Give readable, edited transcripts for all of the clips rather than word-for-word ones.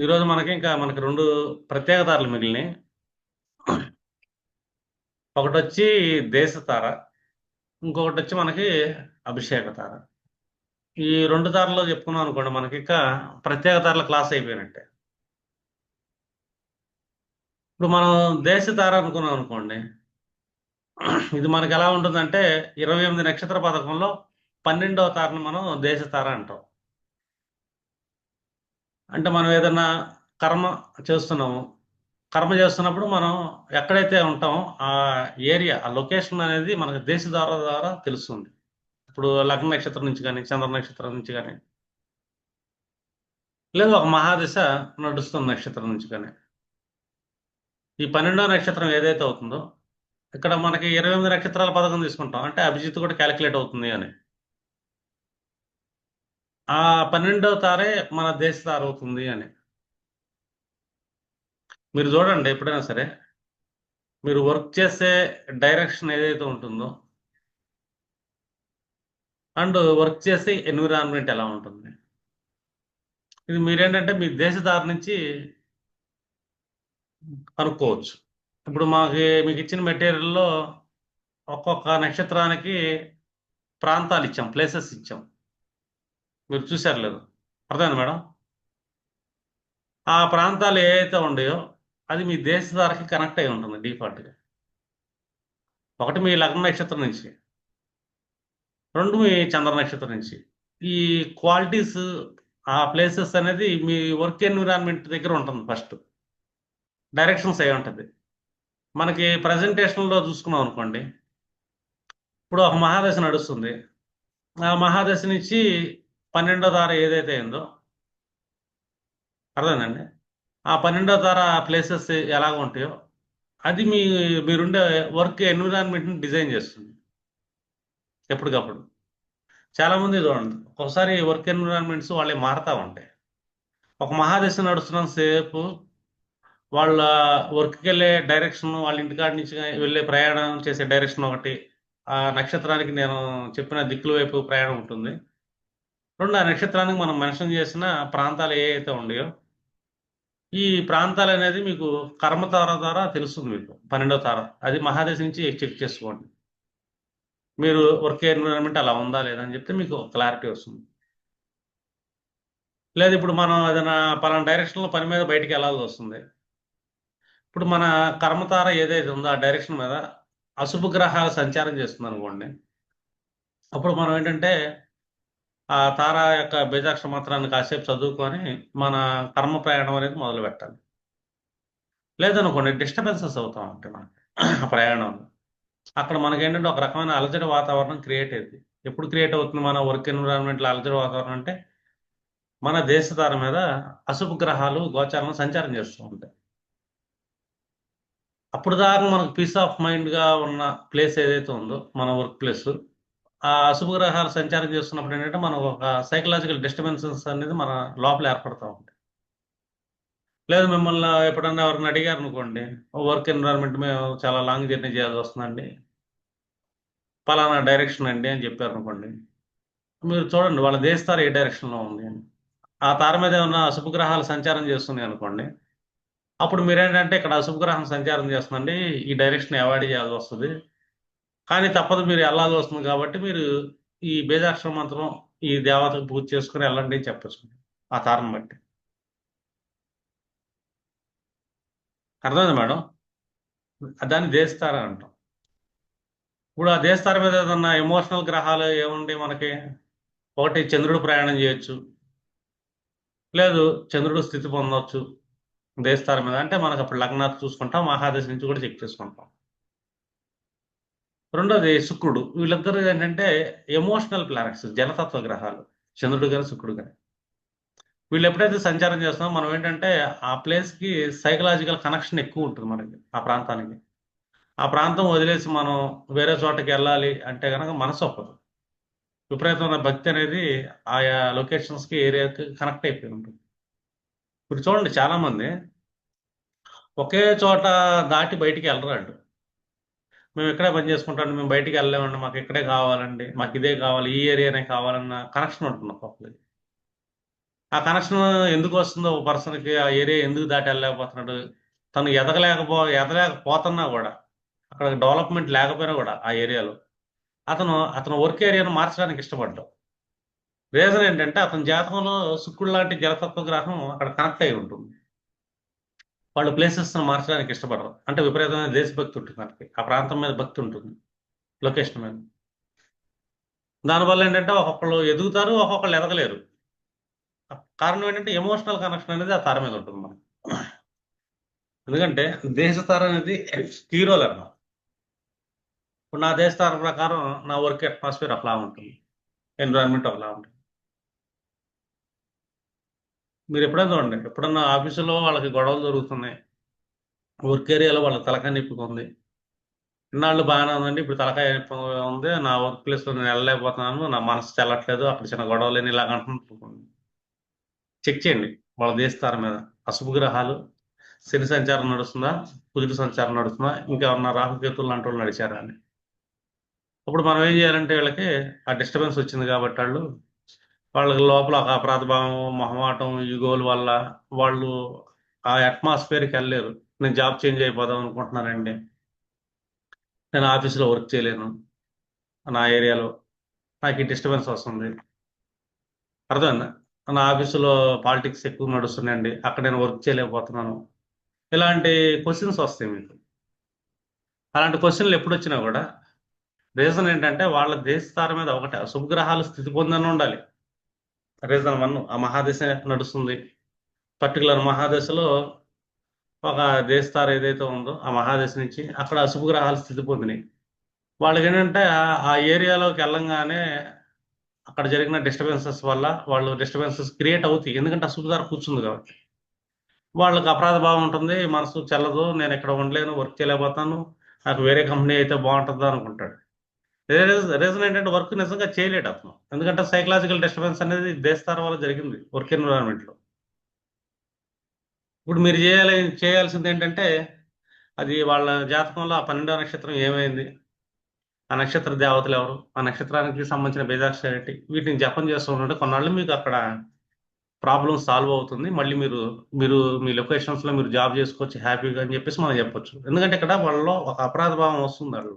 ఈరోజు మనకి రెండు ప్రత్యేక తారలు మిగిలినాయి. ఒకటొచ్చి దేశ తార, ఇంకొకటొచ్చి మనకి అభిషేక తార. ఈ రెండు తారలో చెప్పుకున్నాం అనుకోండి, మనకి ఇక ప్రత్యేక తారల క్లాస్ అయిపోయినట్టే. ఇప్పుడు మనం దేశ తార అనుకున్నాం అనుకోండి, ఇది మనకి ఎలా ఉంటుందంటే 28 నక్షత్ర పథకంలో 12వ తారని మనం దేశ తార అంటాం. అంటే మనం ఏదన్నా కర్మ చేస్తున్నాము. కర్మ చేస్తున్నప్పుడు మనం ఎక్కడైతే ఉంటామో ఆ ఏరియా, ఆ లొకేషన్ అనేది మనకు దేశ ద్వారా తెలుస్తుంది. ఇప్పుడు లగ్న నక్షత్రం నుంచి కానీ, చంద్ర నక్షత్రం నుంచి కానీ, లేదా ఒక మహాదశ నడుస్తున్న నక్షత్రం నుంచి కానీ, ఈ 12వ నక్షత్రం ఏదైతే అవుతుందో, ఇక్కడ మనకి 28 నక్షత్రాల పథకం తీసుకుంటాం, అంటే అభిజిత్ కూడా క్యాలిక్యులేట్ అవుతుంది అని. ఆ 12వ తారే మన దేశ తార అవుతుంది అని. మీరు చూడండి, ఎప్పుడైనా సరే మీరు వర్క్ చేసే డైరెక్షన్ ఏదైతే ఉంటుందో అండ్ వర్క్ చేసే ఎన్విరాన్మెంట్ ఎలా ఉంటుంది, ఇది మీరేంటంటే మీ దేశ తార నుంచి కనుక్కోవచ్చు. ఇప్పుడు మీకు ఇచ్చిన మెటీరియల్లో ఒక్కొక్క నక్షత్రానికి ప్రాంతాలు ఇచ్చాం, ప్లేసెస్ ఇచ్చాం. మీరు చూశారు లేదు, అర్థమైంది మేడం? ఆ ప్రాంతాలు ఏవైతే ఉన్నాయో అది మీ దేశ ధారకి కనెక్ట్ అయి ఉంటుంది డిఫాల్ట్గా. ఒకటి మీ లగ్న నక్షత్రం నుంచి, రెండు మీ చంద్ర నక్షత్రం నుంచి. ఈ క్వాలిటీస్, ఆ ప్లేసెస్ అనేది మీ వర్క్ ఎన్విరాన్మెంట్ దగ్గర ఉంటుంది. ఫస్ట్ డైరెక్షన్స్ అయి ఉంటుంది. మనకి ప్రజెంటేషన్లో చూసుకున్నాం అనుకోండి, ఇప్పుడు ఒక మహాదశ నడుస్తుంది. ఆ మహాదశ నుంచి 12వ తార ఏదైతే అయిందో, అర్థమైందండి? ఆ 12వ తార ప్లేసెస్ ఎలాగ ఉంటాయో అది మీరుండే వర్క్ ఎన్విరాన్మెంట్ని డిజైన్ చేస్తుంది ఎప్పటికప్పుడు. చాలామంది చూడండి, ఒకసారి వర్క్ ఎన్విరాన్మెంట్స్ వాళ్ళే మారుతూ ఉంటాయి. ఒక మహాదశ నడుస్తున్నంత సేపు వాళ్ళ వర్క్కి వెళ్ళే డైరెక్షన్, వాళ్ళ ఇంటికాడ నుంచి వెళ్ళే ప్రయాణం చేసే డైరెక్షన్ ఒకటి, ఆ నక్షత్రానికి నేను చెప్పిన దిక్కుల వైపు ప్రయాణం ఉంటుంది. రెండు, ఆ నక్షత్రానికి మనం మెన్షన్ చేసిన ప్రాంతాలు ఏ అయితే ఉన్నాయో ఈ ప్రాంతాలు అనేది మీకు కర్మతార ద్వారా తెలుస్తుంది. మీకు 12వ తార అది మహాదశ నుంచి చెక్ చేసుకోండి. మీరు వర్క్ ఎన్విరాన్మెంట్ అలా ఉందా లేదా అని చెప్తే మీకు క్లారిటీ వస్తుంది. లేదు, ఇప్పుడు మనం ఏదైనా పలానా డైరెక్షన్లో పని మీద బయటికి వెళ్ళాల్సి వస్తుంది. ఇప్పుడు మన కర్మతార ఏదైతే ఉందో ఆ డైరెక్షన్ మీద అశుభ గ్రహాలు సంచారం చేస్తుంది అనుకోండి, అప్పుడు మనం ఏంటంటే ఆ తార యొక్క బీజాక్షర మంత్రాన్ని కాసేపు చదువుకొని మన కర్మ ప్రయాణం అనేది మొదలు పెట్టాలి. లేదనుకోండి, డిస్టర్బెన్సెస్ అవుతా ఉంటాయి మనకి ఆ ప్రయాణంలో. అక్కడ మనకేంటంటే ఒక రకమైన అలజడి వాతావరణం క్రియేట్ అయింది. ఎప్పుడు క్రియేట్ అవుతుంది మన వర్క్ ఎన్విరాన్మెంట్లో అలజడి వాతావరణం అంటే, మన దేశధార మీద అశుభ గ్రహాలు గోచారం సంచారం చేస్తూ ఉంటాయి. అప్పుడు దాకా మనకు పీస్ ఆఫ్ మైండ్గా ఉన్న ప్లేస్ ఏదైతే ఉందో మన వర్క్ ప్లేస్, ఆ అశుభ గ్రహాలు సంచారం చేస్తున్నప్పుడు ఏంటంటే మనకు ఒక సైకలాజికల్ డిస్టర్బెన్సెస్ అనేది మన లోపల ఏర్పడుతూ ఉంటాయి. లేదు, మిమ్మల్ని ఎప్పుడన్నా ఎవరిని అడిగారు అనుకోండి, వర్క్ ఎన్విరాన్మెంట్ మేము చాలా లాంగ్ జర్నీ చేయాల్సి వస్తుందండి, పలానా డైరెక్షన్ అండి అని చెప్పారు అనుకోండి, మీరు చూడండి వాళ్ళ దేశ తార ఏ డైరెక్షన్లో ఉంది అని. ఆ తార మీద ఏమన్నా అశుభ గ్రహాలు సంచారం చేస్తున్నాయి అనుకోండి, అప్పుడు మీరేంటంటే ఇక్కడ అశుభ గ్రహం సంచారం చేస్తుందండి, ఈ డైరెక్షన్ అవాయిడ్ చేయాల్సి వస్తుంది, కానీ తప్పదు మీరు వెళ్ళాల్సి వస్తుంది కాబట్టి మీరు ఈ బీజాక్షర మంత్రం, ఈ దేవతకు పూజ చేసుకుని వెళ్ళండి అని చెప్పచ్చు ఆ తారను బట్టి. అర్థమైంది మేడం? దాన్ని దేశతార అంటాం. ఇప్పుడు ఆ దేశతార మీద ఏదన్నా ఎమోషనల్ గ్రహాలు ఏముండి మనకి, ఒకటి చంద్రుడు ప్రయాణం చేయొచ్చు, లేదు చంద్రుడు స్థితి పొందవచ్చు దేశతార మీద. అంటే మనకు అప్పుడు లగ్నాలు చూసుకుంటాం, మహాదశ నుంచి కూడా చెక్ చేసుకుంటాం. రెండోది శుక్రుడు. వీళ్ళిద్దరు ఏంటంటే ఎమోషనల్ ప్లానెట్స్, జలతత్వ గ్రహాలు, చంద్రుడు గాని శుక్రుడు గాని. వీళ్ళు ఎప్పుడైతే సంచారం చేస్తామో మనం ఏంటంటే ఆ ప్లేస్కి సైకలాజికల్ కనెక్షన్ ఎక్కువ ఉంటుంది మనకి ఆ ప్రాంతానికి. ఆ ప్రాంతం వదిలేసి మనం వేరే చోటకి వెళ్ళాలి అంటే కనుక మనసు ఒప్పదు. విపరీతమైన భక్తి అనేది ఆయా లొకేషన్స్కి, ఏరియాకి కనెక్ట్ అయిపోయి ఉంటుంది. ఇప్పుడు చూడండి, చాలా మంది ఒకే చోట దాటి బయటికి వెళ్ళరండి. మేము ఇక్కడే పని చేసుకుంటాం, మేము బయటికి వెళ్ళలేమండి, మాకు ఇక్కడే కావాలండి, మాకు ఇదే కావాలి, ఈ ఏరియానే కావాలన్న కనెక్షన్ ఉంటుంది ఒక్కొక్కరికి. ఆ కనెక్షన్ ఎందుకు వస్తుందో ఒక పర్సన్కి, ఆ ఏరియా ఎందుకు దాటి వెళ్ళలేకపోతున్నాడు, తను ఎదగలేకపోతున్నా కూడా, అక్కడ డెవలప్మెంట్ లేకపోయినా కూడా ఆ ఏరియాలో అతను వర్క్ ఏరియాను మార్చడానికి ఇష్టపడ్డాడు. రీజన్ ఏంటంటే అతని జాతకంలో శుక్రుడు లాంటి జలతత్వ గ్రహం అక్కడ కనెక్ట్ అయి ఉంటుంది. వాళ్ళు ప్లేసెస్ మార్చడానికి ఇష్టపడరు. అంటే విపరీతమైన దేశభక్తి ఉంటుంది మనకి, ఆ ప్రాంతం మీద భక్తి ఉంటుంది, లొకేషన్ మీద. దానివల్ల ఏంటంటే ఒక్కొక్కళ్ళు ఎదుగుతారు, ఒక్కొక్కళ్ళు ఎదగలేరు. కారణం ఏంటంటే ఎమోషనల్ కనెక్షన్ అనేది ఆ తార మీద ఉంటుంది మనకి. ఎందుకంటే దేశ తార అనేది హీరోలు అన్నమాట. ఇప్పుడు నా దేశ తార ప్రకారం నా వర్క్ అట్మాస్ఫియర్ ఒకలా ఉంటుంది, ఎన్విరాన్మెంట్ ఒకలా ఉంటుంది. మీరు ఎప్పుడైనా చూడండి, ఎప్పుడన్నా ఆఫీసులో వాళ్ళకి గొడవలు జరుగుతున్నాయి, వర్క్ ఏరియాలో వాళ్ళకి తలకాయ నొప్పిగా ఇన్నాళ్ళు బాగానే ఉందండి, ఇప్పుడు తలకాయ నొప్పి ఉంది, నా వర్క్ ప్లేస్లో నేను వెళ్ళలేకపోతున్నాను, నా మనసు చెల్లట్లేదు, అక్కడ చిన్న గొడవలేని ఇలాగ అంటున్నాను. చెక్ చేయండి వాళ్ళ దేశతార మీద అశుభ గ్రహాలు, శని సంచారం నడుస్తుందా, కుజుడు సంచారం నడుస్తుందా, ఇంకా ఉన్న రాహుకేతులు లాంటి వాళ్ళు నడిచారా అని. అప్పుడు మనం ఏం చేయాలంటే వీళ్ళకి ఆ డిస్టర్బెన్స్ వచ్చింది కాబట్టి వాళ్ళకి లోపల ఒక అపరాధ భావం, మొహమాటం, ఈగోల వల్ల వాళ్ళు ఆ అట్మాస్ఫియర్కి వెళ్ళలేరు. నేను జాబ్ చేంజ్ అయిపోదాం అనుకుంటున్నానండి, నేను ఆఫీస్లో వర్క్ చేయలేను, నా ఏరియాలో నాకు ఈ డిస్టర్బెన్స్ వస్తుంది, అర్థమైందా, నా ఆఫీసులో పాలిటిక్స్ ఎక్కువ నడుస్తున్నాయండి, అక్కడ నేను వర్క్ చేయలేకపోతున్నాను, ఇలాంటి క్వశ్చన్స్ వస్తాయి మీకు. అలాంటి క్వశ్చన్లు ఎప్పుడు వచ్చినా కూడా రీజన్ ఏంటంటే వాళ్ళ దేశ తార మీద ఒకటి శుభగ్రహాలు స్థితి పొందని ఉండాలి. రీజన్ వన్, ఆ మహాదశ నడుస్తుంది, పర్టికులర్ మహాదశలో ఒక దేశ తార ఏదైతే ఉందో ఆ మహాదశ నుంచి అక్కడ అశుభ గ్రహాలు స్థితి పొందినాయి. వాళ్ళకి ఏంటంటే ఆ ఏరియాలోకి వెళ్ళంగానే అక్కడ జరిగిన డిస్టర్బెన్సెస్ వల్ల వాళ్ళు డిస్టర్బెన్సెస్ క్రియేట్ అవుతాయి, ఎందుకంటే అశుభ తార కూర్చుంది కాబట్టి. వాళ్ళకి అపరాధ భావం ఉంటుంది, మనసు చెల్లదు, నేను ఇక్కడ ఉండలేను, వర్క్ చేయలేకపోతాను, నాకు వేరే కంపెనీ అయితే బాగుంటుందా అనుకుంటాడు. రీజన్ ఏంటంటే వర్క్ నిజంగా చేయలేడు అతను, ఎందుకంటే సైకలాజికల్ డిస్టర్బెన్స్ అనేది దేశతార వల్ల జరిగింది వర్క్ ఎన్విరాన్మెంట్ లో. ఇప్పుడు మీరు చేయాల్సింది ఏంటంటే, అది వాళ్ళ జాతకంలో ఆ 12వ నక్షత్రం ఏమైంది, ఆ నక్షత్ర దేవతలు ఎవరు, ఆ నక్షత్రానికి సంబంధించిన బీజాక్షరాలు ఏంటి, వీటిని జపం చేస్తూ ఉంటే కొన్నాళ్ళు మీకు అక్కడ ప్రాబ్లం సాల్వ్ అవుతుంది, మళ్ళీ మీరు మీరు మీ లొకేషన్స్ లో మీరు జాబ్ చేసుకోవచ్చు హ్యాపీగా అని చెప్పేసి మనం చెప్పొచ్చు. ఎందుకంటే ఇక్కడ వాళ్ళలో ఒక అపరాధ భావం వస్తుంది, వాళ్ళు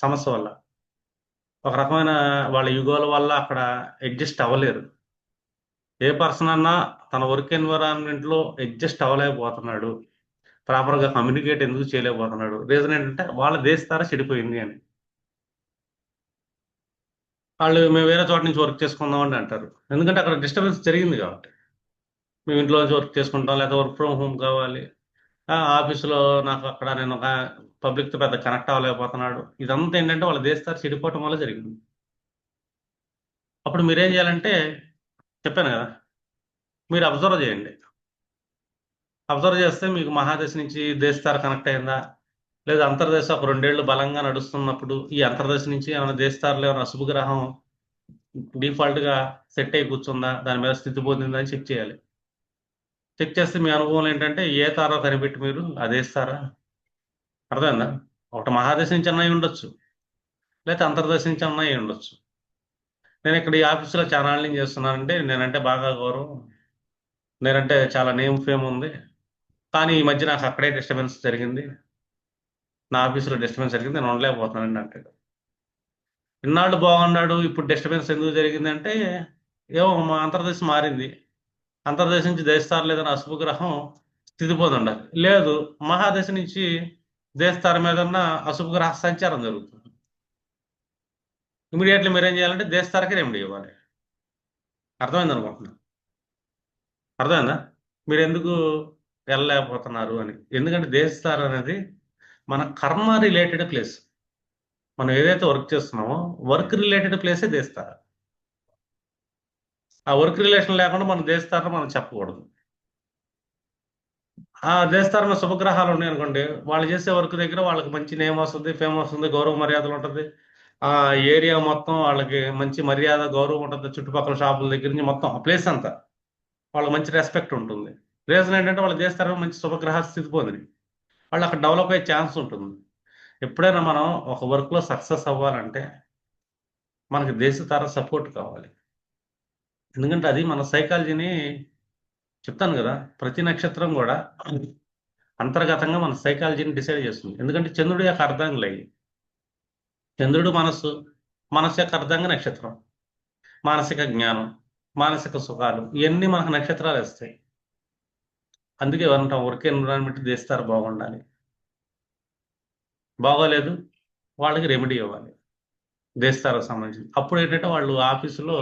సమస్య వల్ల, ఒక రకమైన వాళ్ళ యుగాల వల్ల అక్కడ అడ్జస్ట్ అవ్వలేరు. ఏ పర్సన్ అన్నా తన వర్క్ ఎన్విరాన్మెంట్ లో అడ్జస్ట్ అవ్వలేకపోతున్నాడు, ప్రాపర్ గా కమ్యూనికేట్ ఎందుకు చేయలేకపోతున్నాడు, రీజన్ ఏంటంటే వాళ్ళ దేశతార చెడిపోయింది అని. వాళ్ళు మేము వేరే చోట నుంచి వర్క్ చేసుకుందాం అని అంటారు, ఎందుకంటే అక్కడ డిస్టర్బెన్స్ జరిగింది కాబట్టి. మేము ఇంట్లో నుంచి వర్క్ చేసుకుంటాం, లేదా వర్క్ ఫ్రమ్ హోమ్ కావాలి, ఆఫీసులో నాకు అక్కడ నేను ఒక పబ్లిక్తో పెద్ద కనెక్ట్ అవ్వలేకపోతున్నాడు, ఇదంతా ఏంటంటే వాళ్ళ దేశతార చెడిపోవటం వల్ల జరిగింది. అప్పుడు మీరేం చేయాలంటే, చెప్పాను కదా, మీరు అబ్జర్వ్ చేయండి. అబ్జర్వ్ చేస్తే మీకు మహాదశ నుంచి దేశతార కనెక్ట్ అయిందా, లేదా అంతర్దశ ఒక 2 ఏళ్ళు బలంగా నడుస్తున్నప్పుడు ఈ అంతర్దశ నుంచి ఏమైనా దేశతారలో ఏమైనా శుభగ్రహం డిఫాల్ట్ గా సెట్ అయి కూర్చుందా, దాని మీద స్థితి పొందిందా అని చెక్ చేయాలి. చెక్ చేస్తే మీ అనుభవం ఏంటంటే ఏ తారో కనిపెట్టి మీరు అదేస్తారా, అర్థమైందా. ఒకటి మహాదశ నుంచి అన్నయ్య ఉండొచ్చు, లేకపోతే అంతర్దశ నుంచి అన్నయ్య ఉండొచ్చు. నేను ఇక్కడ ఈ ఆఫీసులో చాలా నాళ్ళ నుంచి చేస్తున్నానంటే, నేనంటే బాగా గౌరవం, నేనంటే చాలా నేమ్ ఫేమ్ ఉంది, కానీ ఈ మధ్య నాకు అక్కడే డిస్టర్బెన్స్ జరిగింది, నా ఆఫీసులో డిస్టర్బెన్స్ జరిగింది, నేను ఉండలేకపోతున్నానండి అంటే. ఇన్నాళ్ళు బాగున్నాడు, ఇప్పుడు డిస్టర్బెన్స్ ఎందుకు జరిగింది అంటే, ఏమో మా అంతర్దశ మారింది, అంతర్దశ నుంచి దేశతార లేదని అశుభగ్రహం స్థితి పొంది ఉండాలి, లేదు మహాదశ నుంచి దేశతార మీద ఉన్న అశుభగ్రహ సంచారం జరుగుతుంది. ఇమీడియట్లీ మీరు ఏం చేయాలంటే దేశతారకే రెమెడీ ఇవ్వాలి. అర్థమైంది అనుకుంటున్నాను, అర్థమైందా. మీరు ఎందుకు వెళ్ళలేకపోతున్నారు అని, ఎందుకంటే దేశతార అనేది మన కర్మ రిలేటెడ్ ప్లేస్. మనం ఏదైతే వర్క్ చేస్తున్నామో వర్క్ రిలేటెడ్ ప్లేసే దేశతార. ఆ వర్క్ రిలేషన్ లేకుండా మనం దేశతారని మనం చెప్పకూడదు. ఆ దేశతారణ శుభగ్రహాలు ఉన్నాయి అనుకోండి, వాళ్ళు చేసే వర్క్ దగ్గర వాళ్ళకి మంచి నేమ్ వస్తుంది, ఫేమ్ వస్తుంది, గౌరవ మర్యాదలు ఉంటుంది, ఆ ఏరియా మొత్తం వాళ్ళకి మంచి మర్యాద గౌరవం ఉంటుంది, చుట్టుపక్కల షాపుల దగ్గర నుంచి మొత్తం ఆ ప్లేస్ అంతా వాళ్ళకి మంచి రెస్పెక్ట్ ఉంటుంది. రీజన్ ఏంటంటే వాళ్ళు దేశతారణ మంచి శుభగ్రహ స్థితి పొంది వాళ్ళు అక్కడ డెవలప్ అయ్యే ఛాన్స్ ఉంటుంది. ఎప్పుడైనా మనం ఒక వర్క్ లో సక్సెస్ అవ్వాలంటే మనకి దేశతార సపోర్ట్ కావాలి, ఎందుకంటే అది మన సైకాలజీని చెప్తాను కదా, ప్రతి నక్షత్రం కూడా అంతర్గతంగా మన సైకాలజీని డిసైడ్ చేస్తుంది. ఎందుకంటే చంద్రుడి యొక్క అర్ధాంగులు అయ్యి, చంద్రుడు మనస్సు, మనస్సు యొక్క అర్ధాంగ నక్షత్రం, మానసిక జ్ఞానం, మానసిక సుఖాలు, ఇవన్నీ మనకు నక్షత్రాలు ఇస్తాయి. అందుకే అంటాం వర్క్ ఎన్విరాన్మెంట్ చేస్తారు బాగుండాలి, బాగోలేదు వాళ్ళకి రెమెడీ ఇవ్వాలి దేస్తారకు సంబంధించి. అప్పుడు ఏంటంటే వాళ్ళు ఆఫీసులో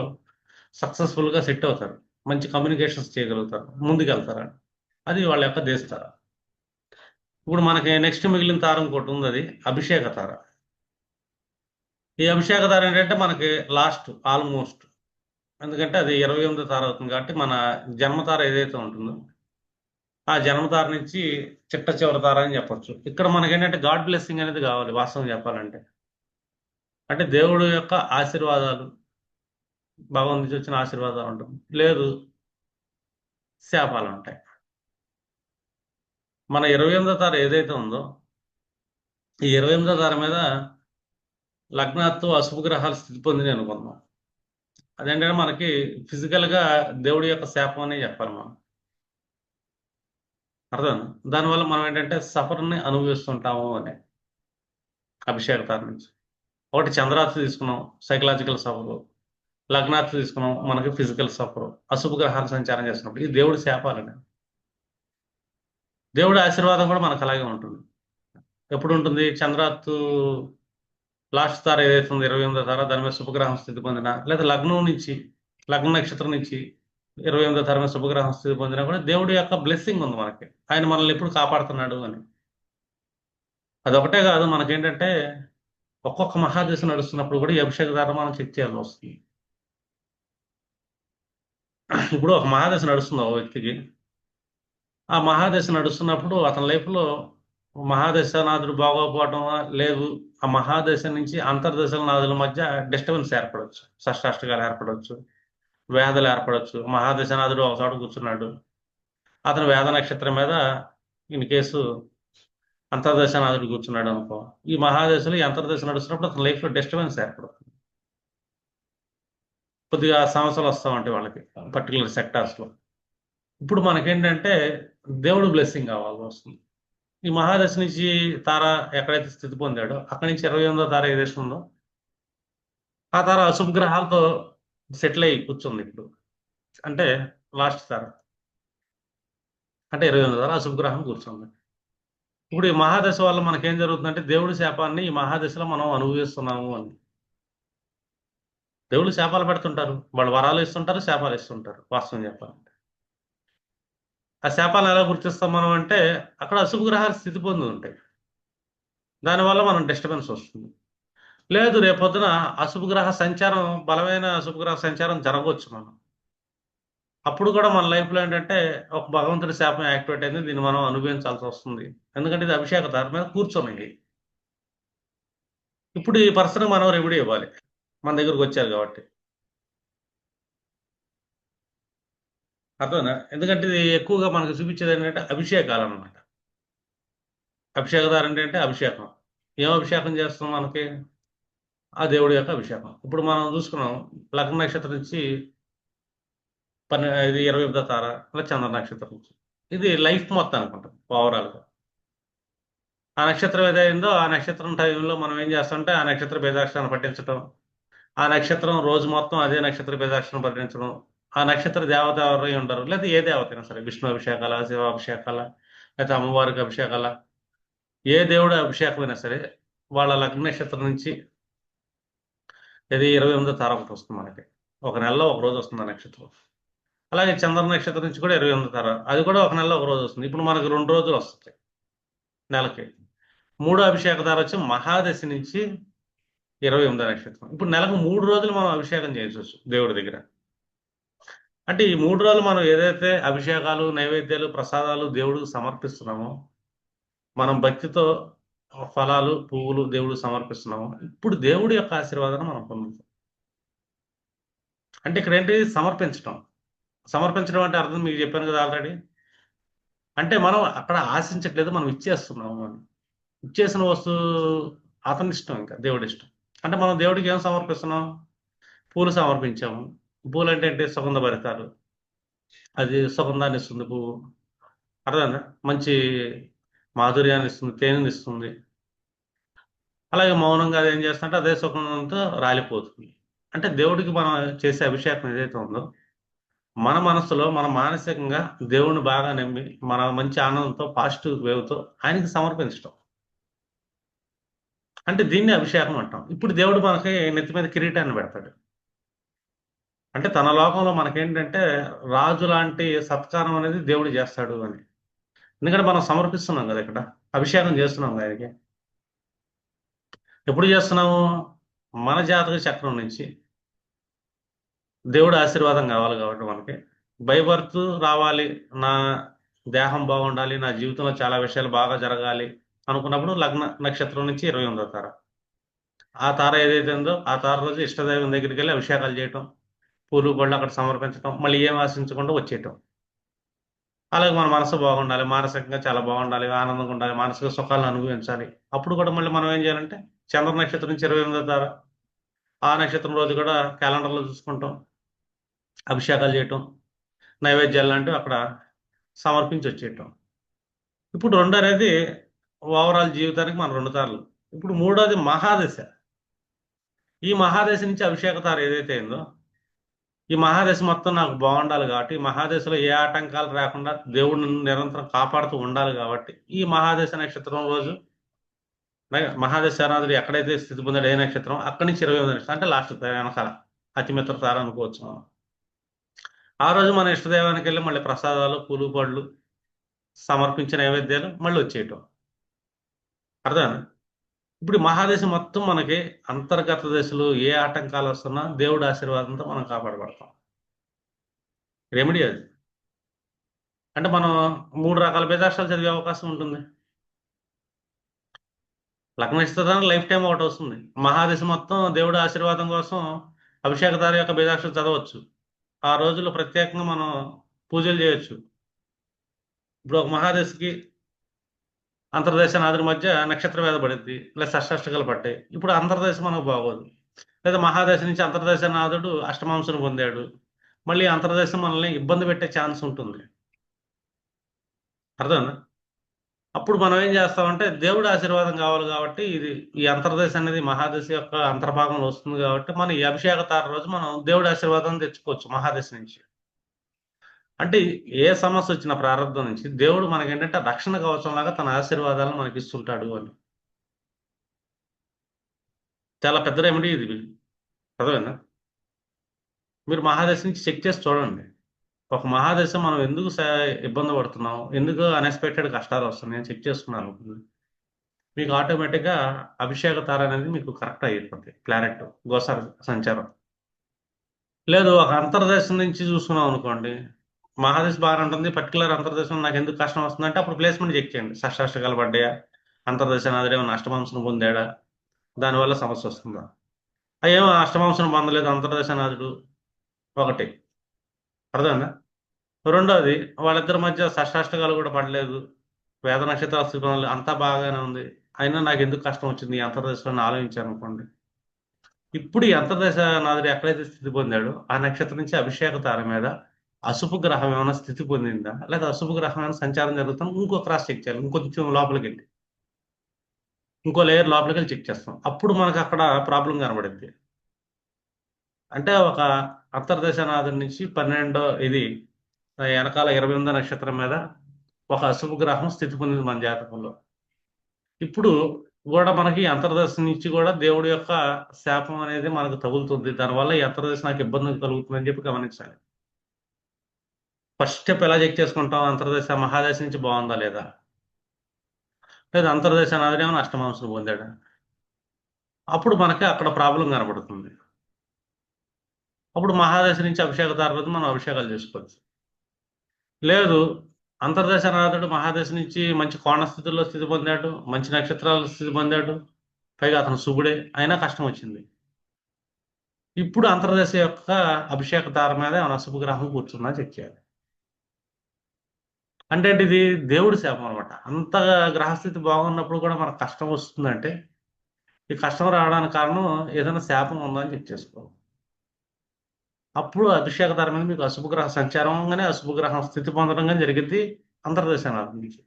సక్సెస్ఫుల్గా సెట్ అవుతారు, మంచి కమ్యూనికేషన్స్ చేయగలుగుతారు, ముందుకెళ్తారు. అది వాళ్ళ యొక్క దేస్తార. ఇప్పుడు మనకి నెక్స్ట్ మిగిలిన తార ఇంకోటి ఉంది, అది అభిషేక తార. ఈ అభిషేక తార ఏంటంటే మనకి లాస్ట్ ఆల్మోస్ట్, ఎందుకంటే అది 28వ తార అవుతుంది కాబట్టి మన జన్మతార ఏదైతే ఉంటుందో ఆ జన్మతార నుంచి చిట్ట చివరి తార అని చెప్పొచ్చు. ఇక్కడ మనకి ఏంటంటే గాడ్ బ్లెస్సింగ్ అనేది కావాలి వాస్తవం చెప్పాలంటే. అంటే దేవుడు యొక్క ఆశీర్వాదాలు, భగవంతు నుంచి వచ్చిన ఆశీర్వాదాలు ఉంటుంది, లేదు శాపాలు ఉంటాయి. మన 28వ తార ఏదైతే ఉందో ఈ 28వ తార మీద లగ్నాత్తు అశుభ గ్రహాలు స్థితి పొందినాయి అనుకుందాం. అదేంటంటే మనకి ఫిజికల్ గా దేవుడి యొక్క శాపం అనే చెప్పాలి మనం. అర్థం? దానివల్ల మనం ఏంటంటే సఫర్ని అనుభవిస్తుంటాము అని. అభిషేక తార నుంచి ఒకటి చంద్రార్తి తీసుకున్నాం, సైకలాజికల్ సఫర్. లగ్నార్తి తీసుకున్నాం, మనకి ఫిజికల్ సఫర్. అశుభ గ్రహాలు సంచారం చేస్తున్నప్పుడు ఇది దేవుడి శాపాలని. దేవుడి ఆశీర్వాదం కూడా మనకు అలాగే ఉంటుంది. ఎప్పుడు ఉంటుంది? చంద్రాత్తు లాస్ట్ తార ఏదైతే ఉందో 28వ తార, దాని మీద శుభగ్రహం స్థితి పొందిన, లేదా లగ్నం నుంచి, లగ్న నక్షత్రం నుంచి 28వ తార మీద శుభగ్రహం స్థితి పొందినా కూడా దేవుడి యొక్క బ్లెస్సింగ్ ఉంది మనకి, ఆయన మనల్ని ఎప్పుడు కాపాడుతున్నాడు అని. అదొకటే కాదు, మనకేంటంటే ఒక్కొక్క మహాదశ నడుస్తున్నప్పుడు కూడా ఈ అభిషేక ధార మనం చెక్ చేయాల్సి వస్తుంది. ఇప్పుడు ఒక మహాదశ నడుస్తుంది ఒక వ్యక్తికి, ఆ మహాదశ నడుస్తున్నప్పుడు అతని లైఫ్లో మహాదశనాథుడు బాగోకపోవడం, లేదు ఆ మహాదశ నుంచి అంతర్దశల నాదుల మధ్య డిస్టర్బెన్స్ ఏర్పడవచ్చు, షష్టాష్టకాలు ఏర్పడవచ్చు, వేదలు ఏర్పడవచ్చు. మహాదశనాథుడు ఒక చోట కూర్చున్నాడు, అతను వేద నక్షత్రం మీద ఇన్ కేసు అంతర్దశనాథుడు కూర్చున్నాడు అనుకో, ఈ మహాదశలు ఈ అంతర్దశ నడుస్తున్నప్పుడు అతని లైఫ్లో డిస్టర్బెన్స్ ఏర్పడుతుంది. కొద్దిగా సమస్యలు వస్తూ ఉంటాయి వాళ్ళకి పర్టికులర్ సెక్టార్స్లో. ఇప్పుడు మనకేంటంటే దేవుడు బ్లెస్సింగ్ కావాల్సి వస్తుంది. ఈ మహాదశ నుంచి తార ఎక్కడైతే స్థితి పొందాడో అక్కడి నుంచి 28వ తార ఏదైతే ఉందో ఆ తార అశుభ గ్రహాలతో సెటిల్ అయ్యి కూర్చుంది ఇప్పుడు. అంటే లాస్ట్ తార అంటే 28వ తార అశుభ గ్రహం కూర్చుంది. ఇప్పుడు ఈ మహాదశ వల్ల మనకేం జరుగుతుందంటే దేవుడి శాపాన్ని ఈ మహాదశలో మనం అనుభవిస్తున్నాము అని. దేవుడు శాపాలు పెడుతుంటారు, వాళ్ళు వరాలు ఇస్తుంటారు, శాపాలు ఇస్తుంటారు వాస్తవం చెప్పాలంటే. ఆ శాపాలను ఎలా గుర్తిస్తాం మనం అంటే అక్కడ అశుభ గ్రహాలు స్థితి పొంది ఉంటాయి, దానివల్ల మనం డిస్టర్బెన్స్ వస్తుంది. లేదు రేపొద్దున అశుభ గ్రహ సంచారం, బలమైన అశుభ గ్రహ సంచారం జరగవచ్చు మనం, అప్పుడు కూడా మన లైఫ్లో ఏంటంటే ఒక భగవంతుడి శాపం యాక్టివేట్ అయింది, దీన్ని మనం అనుభవించాల్సి వస్తుంది. ఎందుకంటే ఇది అభిషేక దారి మీద కూర్చొని. ఇప్పుడు ఈ పర్సన్ మనం రెమెడీ ఇవ్వాలి, మన దగ్గరకు వచ్చారు కాబట్టి. అర్థమైందా? ఎందుకంటే ఇది ఎక్కువగా మనకు చూపించేది ఏంటంటే అభిషేకాలు అనమాట. అభిషేక దారి అంటే అభిషేకం. ఏం అభిషేకం చేస్తాం మనకి? ఆ దేవుడి యొక్క అభిషేకం. ఇప్పుడు మనం చూసుకున్నాం లగ్న నక్షత్రం నుంచి ఇది 28వ తార, ఇలా చంద్ర నక్షత్రం నుంచి, ఇది లైఫ్ మొత్తం అనుకుంటాం ఓవరాల్గా. ఆ నక్షత్రం ఏదైందో ఆ నక్షత్రం టైంలో మనం ఏం చేస్తామంటే ఆ నక్షత్ర బీజాక్షరాన్ని పఠించడం, ఆ నక్షత్రం రోజు మొత్తం అదే నక్షత్ర బీజాక్షరం పఠించడం, ఆ నక్షత్ర దేవత ఎవరై ఉండరు, లేదా ఏ దేవత అయినా సరే, విష్ణు అభిషేకాల, శివ అభిషేకాల, లేకపోతే అమ్మవారికి అభిషేకాల, ఏ దేవుడి అభిషేకం అయినా సరే వాళ్ళ లగ్న నక్షత్రం నుంచి ఇది 28వ తార ఒకటి వస్తుంది మనకి, ఒక నెలలో ఒక రోజు వస్తుంది ఆ నక్షత్రం. అలాగే చంద్ర నక్షత్రం నుంచి కూడా 28వ తార, అది కూడా ఒక నెలలో ఒక రోజు వస్తుంది. ఇప్పుడు మనకు 2 రోజులు వస్తాయి నెలకి. మూడో అభిషేక తార వచ్చి మహాదశి నుంచి 28వ నక్షత్రం. ఇప్పుడు నెలకు 3 రోజులు మనం అభిషేకం చేయొచ్చు దేవుడి దగ్గర. అంటే ఈ 3 రోజులు మనం ఏదైతే అభిషేకాలు, నైవేద్యాలు, ప్రసాదాలు దేవుడికి సమర్పిస్తున్నామో, మనం భక్తితో ఫలాలు, పువ్వులు దేవుడికి సమర్పిస్తున్నాము, ఇప్పుడు దేవుడి యొక్క ఆశీర్వాదాన్ని మనం పొందుతాం. అంటే ఇక్కడ ఏంటి? సమర్పించడం. సమర్పించడం అంటే అర్థం మీకు చెప్పాను కదా ఆల్రెడీ. అంటే మనం అక్కడ ఆశించట్లేదు, మనం ఇచ్చేస్తున్నాము అని. ఇచ్చేసిన వస్తువు అతని ఇష్టం, ఇంకా దేవుడి ఇష్టం. అంటే మనం దేవుడికి ఏం సమర్పిస్తున్నాం? పూలు సమర్పించాము. పూలు అంటే ఏంటి? సుగంధ భరితాలు. అది సుగంధాన్ని ఇస్తుంది పువ్వు. అర్థమైందా? మంచి మాధుర్యాన్ని ఇస్తుంది, తేనెని ఇస్తుంది. అలాగే మౌనంగా అది ఏం చేస్తుంటే అదే సుగంధంతో రాలిపోతుంది. అంటే దేవుడికి మనం చేసే అభిషేకం ఏదైతే ఉందో, మన మనసులో మన మానసికంగా దేవుణ్ణి బాగా నమ్మి మన మంచి ఆనందంతో పాజిటివ్ వేవ్తో ఆయనకి సమర్పించడం. అంటే దీన్ని అభిషేకం అంటాం. ఇప్పుడు దేవుడు మనకి నెత్తి మీద కిరీటాన్ని పెడతాడు. అంటే తన లోకంలో మనకేంటంటే రాజు లాంటి సత్కారం అనేది దేవుడు చేస్తాడు అని. ఎందుకంటే మనం సమర్పిస్తున్నాం కదా ఇక్కడ, అభిషేకం చేస్తున్నాం కదా ఆయనకి. ఎప్పుడు చేస్తున్నాము? మన జాతక చక్రం నుంచి దేవుడు ఆశీర్వాదం కావాలి కాబట్టి మనకి బై బర్త్ రావాలి, నా దేహం బాగుండాలి, నా జీవితంలో చాలా విషయాలు బాగా జరగాలి అనుకున్నప్పుడు లగ్న నక్షత్రం నుంచి 28వ తార, ఆ తార ఏదైతే ఉందో ఆ తార రోజు ఇష్టదైవం దగ్గరికి వెళ్ళి అభిషేకాలు చేయటం, పూలు పళ్ళు అక్కడ సమర్పించడం, మళ్ళీ ఏం ఆశించకుండా వచ్చేయటం. అలాగే మన మనసు బాగుండాలి, మానసికంగా చాలా బాగుండాలి, ఆనందంగా ఉండాలి, మానసిక సుఖాలను అనుభవించాలి. అప్పుడు కూడా మళ్ళీ మనం ఏం చేయాలంటే చంద్ర నక్షత్రం నుంచి 28వ తార, ఆ నక్షత్రం రోజు కూడా క్యాలెండర్లో చూసుకుంటాం, అభిషేకాలు చేయటం, నైవేద్యాలు లాంటివి అక్కడ సమర్పించి వచ్చేయటం. ఇప్పుడు రెండు అనేది ఓవరాల్ జీవితానికి మన రెండు తారలు. ఇప్పుడు మూడోది మహాదశ. ఈ మహాదశ నుంచి అభిషేక తార ఏదైతే అయిందో, ఈ మహాదశ మొత్తం నాకు బాగుండాలి కాబట్టి, ఈ మహాదశలో ఏ ఆటంకాలు రాకుండా దేవుడు నన్ను నిరంతరం కాపాడుతూ ఉండాలి కాబట్టి, ఈ మహాదశ నక్షత్రం రోజు మహాదశానాథుడు ఎక్కడైతే స్థితి పొందాడు ఏ నక్షత్రం, అక్కడి నుంచి 28వ నక్షత్రం అంటే లాస్ట్ వెనకాల అతిమిత్ర తార అనుకోవచ్చు మనం. ఆ రోజు మన ఇష్టదైవానికి వెళ్ళి మళ్ళీ ప్రసాదాలు, పూలు పళ్ళు సమర్పించిన నైవేద్యాలు మళ్ళీ వచ్చేయటం. అర్థం? ఇప్పుడు ఈ మహాదశ మొత్తం మనకి అంతర్గత దశలు ఏ ఆటంకాలు వస్తున్నా దేవుడి ఆశీర్వాదంతో మనం కాపాడబడతాం. రెమెడీ అది. అంటే మనం 3 రకాల బీజాక్షరాలు చదివే అవకాశం ఉంటుంది. లగ్న నక్షత్రానికి లైఫ్ టైం ఒకటి వస్తుంది. మహాదశ మొత్తం దేవుడి ఆశీర్వాదం కోసం అభిషేకదారి యొక్క బీజాక్షరం చదవచ్చు. ఆ రోజుల్లో ప్రత్యేకంగా మనం పూజలు చేయొచ్చు. ఇప్పుడు ఒక మహాదశకి అంతర్దేశ నాదుడి మధ్య నక్షత్ర వేద పడింది, లేదా షష్టాష్టకాలు పడ్డాయి. ఇప్పుడు అంతర్దేశ మనకు బాగోదు. లేదా మహాదశ నుంచి అంతర్దేశ నాదుడు అష్టమాంశను పొందాడు, మళ్ళీ అంతర్దేశం మనల్ని ఇబ్బంది పెట్టే ఛాన్స్ ఉంటుంది. అర్థమైందా? అప్పుడు మనం ఏం చేస్తామంటే దేవుడి ఆశీర్వాదం కావాలి కాబట్టి, ఇది ఈ అంతర్దేశం అనేది మహాదశ యొక్క అంతర్భాగంలో వస్తుంది కాబట్టి, మనం ఈ అభిషేక తార రోజు మనం దేవుడి ఆశీర్వాదం తెచ్చుకోవచ్చు మహాదశ నుంచి. అంటే ఏ సమస్య వచ్చిన ప్రారంభం నుంచి దేవుడు మనకేంటంటే రక్షణ కవచం లాగా తన ఆశీర్వాదాలను మనకి ఇస్తుంటాడు అని. చాలా పెద్ద రెమెడీ ఇది. అర్థమైందా? మీరు మహాదశ నుంచి చెక్ చేసి చూడండి. ఒక మహాదశ మనం ఎందుకు ఇబ్బంది పడుతున్నాం, ఎందుకు అన్ఎక్స్పెక్టెడ్ కష్టాలు వస్తున్నాయి అని చెక్ చేసుకున్నాను మీకు ఆటోమేటిక్గా అభిషేక తార అనేది మీకు కరెక్ట్ అయిపోతుంది, క్లారెక్ట్ గోసార సంచారం. లేదు ఒక అంతర్దేశం నుంచి చూసుకున్నాం అనుకోండి, మహాదశ బాగా ఉంటుంది, పర్టికులర్ అంతర్దేశం నాకు ఎందుకు కష్టం వస్తుందంటే అప్పుడు ప్లేస్మెంట్ చెక్ చేయండి. షష్టాష్టకాలు పడ్డాయా, అంతర్దేశ నాదుడు ఏమైనా అష్టమాంశను పొందాడా, దానివల్ల సమస్య వస్తుందా. ఏమో అష్టమాంశను పొందలేదు అంతర్దేశ నాదుడు, ఒకటి. అర్థమైందా? రెండోది వాళ్ళిద్దరి మధ్య షష్టాష్టకాలు కూడా పడలేదు, వేద నక్షత్రాల స్థితిలో అంతా బాగానే ఉంది, అయినా నాకు ఎందుకు కష్టం వచ్చింది ఈ అంతర్దశలో ఆలోచించాను అనుకోండి. ఇప్పుడు ఈ అంతర్దశ నాదుడు ఎక్కడైతే స్థితి పొందాడో ఆ నక్షత్రం నుంచి అభిషేక తార మీద అశుభ గ్రహం ఏమైనా స్థితి పొందిందా, లేదా అశుభ గ్రహం ఏమైనా సంచారం జరుగుతుందో ఇంకో క్రాస్ చెక్ చేయాలి. ఇంకొంచెం లోపలికి వెళ్ళి ఇంకో లేయర్ లోపలికి వెళ్ళి చెక్ చేస్తాం. అప్పుడు మనకు అక్కడ ప్రాబ్లం కనబడింది. అంటే ఒక అంతర్దశ నాదుడి నుంచి 12వ ఇది వెనకాల 28వ నక్షత్రం మీద ఒక అశుభ గ్రహం స్థితి పొందింది మన జాతకంలో. ఇప్పుడు కూడా మనకి అంతర్దశ నుంచి కూడా దేవుడి యొక్క శాపం అనేది మనకు తగులుతుంది. దానివల్ల ఈ అంతర్దశ నాకు ఇబ్బంది కలుగుతుందని చెప్పి గమనించాలి. ఫస్ట్ స్టెప్ ఎలా చెక్ చేసుకుంటాం? అంతర్దశ మహాదశ నుంచి బాగుందా లేదా, లేదా అంతర్దశ నాదేమో అష్టమాంశం పొందాడా, అప్పుడు మనకి అక్కడ ప్రాబ్లం కనబడుతుంది. అప్పుడు మహాదశ నుంచి అభిషేక తర్వాత మనం అభిషేకాలు చేసుకోవచ్చు. లేదు అంతర్దశ నాథుడు మహాదశ నుంచి మంచి కోణ స్థితిలో స్థితి పొందాడు, మంచి నక్షత్రాల స్థితి పొందాడు, పైగా అతను శుభుడే, అయినా కష్టం వచ్చింది. ఇప్పుడు అంతర్దశ యొక్క అభిషేక తార మీద ఏమైనా అశుభ గ్రహం కూర్చున్నా చెక్ చేయాలి. అంటే ఇది దేవుడి శాపం అనమాట. అంత గ్రహస్థితి బాగున్నప్పుడు కూడా మనకు కష్టం వస్తుందంటే ఈ కష్టం రావడానికి కారణం ఏదైనా శాపం ఉందా అని చెక్ చేసుకోవాలి. అప్పుడు అభిషేక తార మీద మీకు అశుభగ్రహ సంచారంగానే అశుభగ్రహం స్థితి పొందడం కానీ జరిగింది అంతర్దశనాథం నుంచి.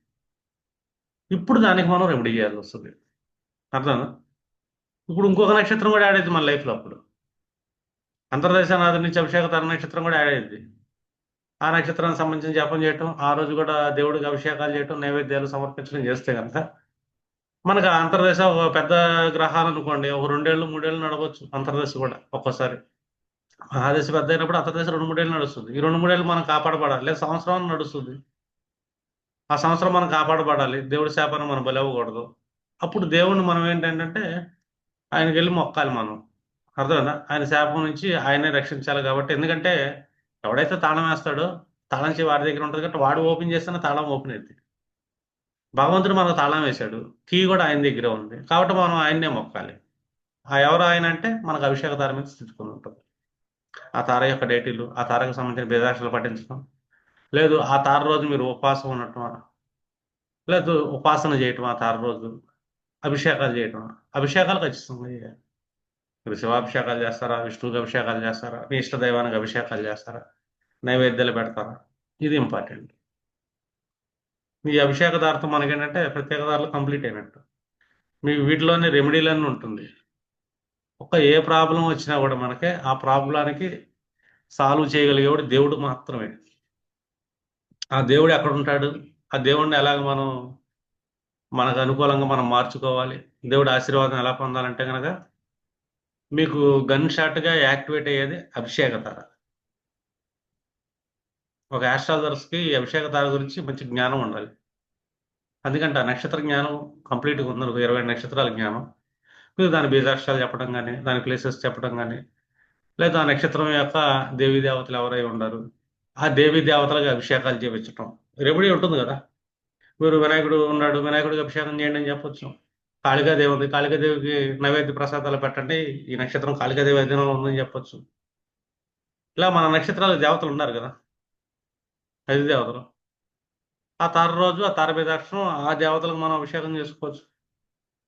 ఇప్పుడు దానికి మనం రెమెడీ చేయాల్సి వస్తుంది. అర్థం? ఇప్పుడు ఇంకొక నక్షత్రం కూడా యాడ్ అయింది మన లైఫ్లో. అప్పుడు అంతర్దశనాథం నుంచి అభిషేక తార నక్షత్రం కూడా యాడ్ అయింది. ఆ నక్షత్రానికి సంబంధించిన జపం చేయటం, ఆ రోజు కూడా దేవుడికి అభిషేకాలు చేయటం, నైవేద్యాలు సమర్పించడం చేస్తే కనుక మనకు ఆ అంతర్దశ ఒక పెద్ద గ్రహాలు అనుకోండి, ఒక 2 ఏళ్ళు 3 ఏళ్ళు నడవచ్చు అంతర్దశ కూడా ఒక్కోసారి. మహాదశ పెద్ద అయినప్పుడు అంతర్దశ 2 3 ఏళ్ళు నడుస్తుంది. ఈ 2 3 ఏళ్ళు మనం కాపాడబడాలి, లేదా సంవత్సరం నడుస్తుంది. ఆ సంవత్సరం మనం కాపాడబడాలి, దేవుడి శాపాన్ని మనం బలవ్వకూడదు. అప్పుడు దేవుణ్ణి మనం ఏంటంటే ఆయనకి వెళ్ళి మొక్కాలి మనం. అర్థమైందా? ఆయన శాపం నుంచి ఆయనే రక్షించాలి. కాబట్టి ఎందుకంటే ఎవడైతే తాళం వేస్తాడో తాళం చెవి వాడి దగ్గర ఉంటుంది కాబట్టి వాడు ఓపెన్ చేస్తేనే తాళం ఓపెన్ అవుతుంది. భగవంతుడు మనకు తాళం వేశాడు, కీ కూడా ఆయన దగ్గరే ఉంది కాబట్టి మనం ఆయన్నే మొక్కాలి. ఆ ఎవరు ఆయన అంటే మనకు అభిషేక తార మీద స్థితి పొంది ఉంటుంది. ఆ తార యొక్క డేటీలు, ఆ తారకు సంబంధించిన బీజాక్షరాలు పఠించడం, లేదు ఆ తార రోజు మీరు ఉపవాసం ఉండటం, లేదు ఉపాసన చేయటం, ఆ తార రోజు అభిషేకాలు చేయటం. అభిషేకాలు ఖచ్చితంగా చేయాలి. మీరు శివాభిషేకాలు చేస్తారా, విష్ణువుకి అభిషేకాలు చేస్తారా, మీ ఇష్ట దైవానికి అభిషేకాలు చేస్తారా, నైవేద్యాలు పెడతారా, ఇది ఇంపార్టెంట్. ఈ అభిషేక దారితో మనకేంటంటే ప్రత్యేక దారులు కంప్లీట్ అయినట్టు. మీ వీటిలోనే రెమెడీలన్నీ ఉంటుంది. ఏ ప్రాబ్లం వచ్చినా కూడా మనకి ఆ ప్రాబ్లానికి సాల్వ్ చేయగలిగేవాడు దేవుడు మాత్రమే. ఆ దేవుడు ఎక్కడ ఉంటాడు, ఆ దేవుడిని ఎలాగ మనం మనకు అనుకూలంగా మనం మార్చుకోవాలి, దేవుడి ఆశీర్వాదం ఎలా పొందాలంటే కనుక మీకు గన్ షాట్గా యాక్టివేట్ అయ్యేది అభిషేక తార. ఒక ఆస్ట్రాలజర్స్కి అభిషేక తార గురించి మంచి జ్ఞానం ఉండాలి. అందుకంటే ఆ నక్షత్ర జ్ఞానం కంప్లీట్గా ఉంది. 20 నక్షత్రాల జ్ఞానం. మీరు దాని బీజాక్షరాలు చెప్పడం కానీ, దాని ప్లేసెస్ చెప్పడం కానీ, లేదా ఆ నక్షత్రం యొక్క దేవీ దేవతలు ఎవరై ఉండరు, ఆ దేవీ దేవతలకు అభిషేకాలు చేయించటం. రెమెడీ ఉంటుంది కదా. మీరు వినాయకుడు ఉన్నాడు, వినాయకుడికి అభిషేకం చేయండి అని చెప్పొచ్చు. కాళికాదేవి ఉంది, కాళికాదేవికి నైవేద్య ప్రసాదాలు పెట్టండి, ఈ నక్షత్రం కాళికాదేవి అధీనంలో ఉందని చెప్పొచ్చు. ఇలా మన నక్షత్రాల దేవతలు ఉన్నారు కదా, 5 దేవతలు. ఆ తార రోజు ఆ తార బీజాక్షరం ఆ దేవతలకు మనం అభిషేకం చేసుకోవచ్చు.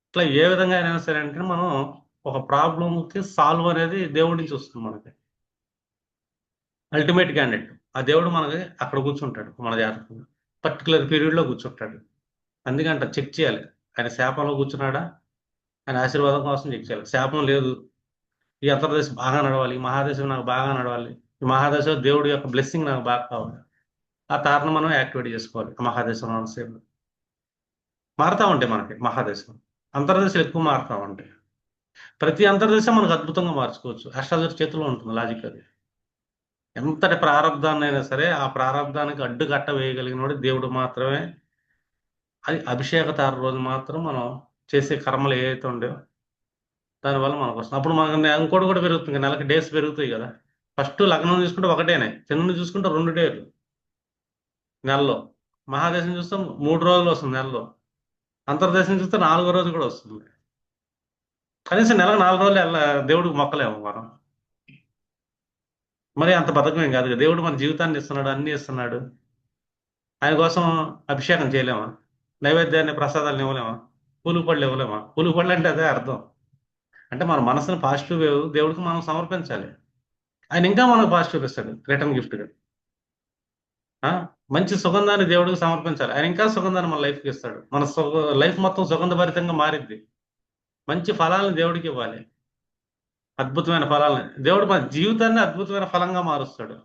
ఇట్లా ఏ విధంగా అయినా సరే అంటే మనం ఒక ప్రాబ్లంకి సాల్వ్ అనేది దేవుడి నుంచి వస్తుంది మనకి. అల్టిమేట్ క్యాండిడేట్ ఆ దేవుడు మనకి అక్కడ కూర్చుంటాడు మన జాతకంలో, పర్టికులర్ పీరియడ్లో కూర్చుంటాడు. అందుకంట చెక్ చేయాలి, ఆయన శాపంలో కూర్చున్నాడా, ఆయన ఆశీర్వాదం కోసం చెక్ చేయాలి. శాపం లేదు, ఈ అంతర్దేశం బాగా నడవాలి, ఈ మహాదేశం నాకు బాగా నడవాలి, ఈ మహాదేశం దేవుడి యొక్క బ్లెస్సింగ్ నాకు బాగా కావాలి, ఆ తారను మనం యాక్టివేట్ చేసుకోవాలి. ఆ మహాదేశం సేపు మారుతా ఉంటాయి మనకి. మహాదేశం అంతర్దేశాలు ఎక్కువ మారుతా ఉంటాయి. ప్రతి అంతర్దేశం మనకు అద్భుతంగా మార్చుకోవచ్చు. అష్టాదశ చేతిలో ఉంటుంది లాజిక్. అది ఎంతటి ప్రారంధాన్ని అయినా సరే ఆ ప్రారంధానికి అడ్డుకట్ట వేయగలిగిన వాడు దేవుడు మాత్రమే. అది అభిషేక తార రోజు మాత్రం మనం చేసే కర్మలు ఏవైతే ఉండేవో దానివల్ల మనకు వస్తుంది. అప్పుడు మనకు ఇంకోటి కూడా పెరుగుతుంది, నెలకి డేస్ పెరుగుతాయి కదా. ఫస్ట్ లగ్నం చూసుకుంటే ఒకటేనే, చంద్రుని చూసుకుంటే 2 డేలు నెలలో. మహాదేశం చూస్తే 3 రోజులు వస్తుంది నెలలో. అంతర్దేశం చూస్తే 4వ రోజు కూడా వస్తుంది. కనీసం నెలకు 4 రోజులు దేవుడికి మొక్కలేము మనం. మరి అంత బతకమేం కాదు కదా. దేవుడు మన జీవితాన్ని ఇస్తున్నాడు, అన్ని ఇస్తున్నాడు. ఆయన కోసం అభిషేకం చేయలేమా, నైవేద్యాన్ని ప్రసాదాలను ఇవ్వలేమా, పూలు పళ్ళు ఇవ్వలేమా? పూలు పళ్ళు అంటే అదే అర్థం. అంటే మన మనసుని పాజిటివ్ దేవుడికి మనం సమర్పించాలి. ఆయన ఇంకా మనకు పాజిటివ్ ఇస్తాడు రిటర్న్ గిఫ్ట్గా. మంచి సుగంధాన్ని దేవుడికి సమర్పించాలి, ఆయన ఇంకా సుగంధాన్ని మన లైఫ్కి ఇస్తాడు. మన లైఫ్ మొత్తం సుగంధభరితంగా మారిద్ది. మంచి ఫలాలను దేవుడికి ఇవ్వాలి, అద్భుతమైన ఫలాలని. దేవుడు మన జీవితాన్ని అద్భుతమైన ఫలంగా మారుస్తాడు.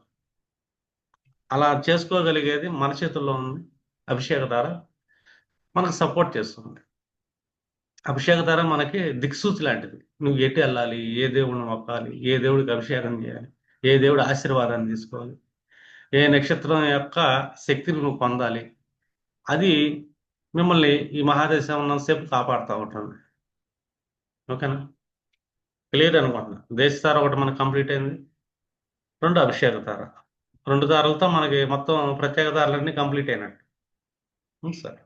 అలా చేసుకోగలిగేది మన చేతుల్లో ఉంది. అభిషేక ధార మనకు సపోర్ట్ చేస్తుంది. అభిషేక ధార మనకి దిక్సూచి లాంటిది. నువ్వు ఎటు వెళ్ళాలి, ఏ దేవుడిని మొక్కాలి, ఏ దేవుడికి అభిషేకం చేయాలి, ఏ దేవుడి ఆశీర్వాదాన్ని తీసుకోవాలి, ఏ నక్షత్రం యొక్క శక్తిని నువ్వు పొందాలి, అది మిమ్మల్ని ఈ మహాదేశం ఉన్నంతసేపు కాపాడుతూ ఉంటుంది. ఓకేనా? క్లియర్ అనుకుంటున్నా. దేశ తార ఒకటి మనకు కంప్లీట్ అయింది, 2 అభిషేక తార. 2 తారలతో మనకి మొత్తం ప్రత్యేక తారలన్నీ కంప్లీట్ అయినట్టు. సరే.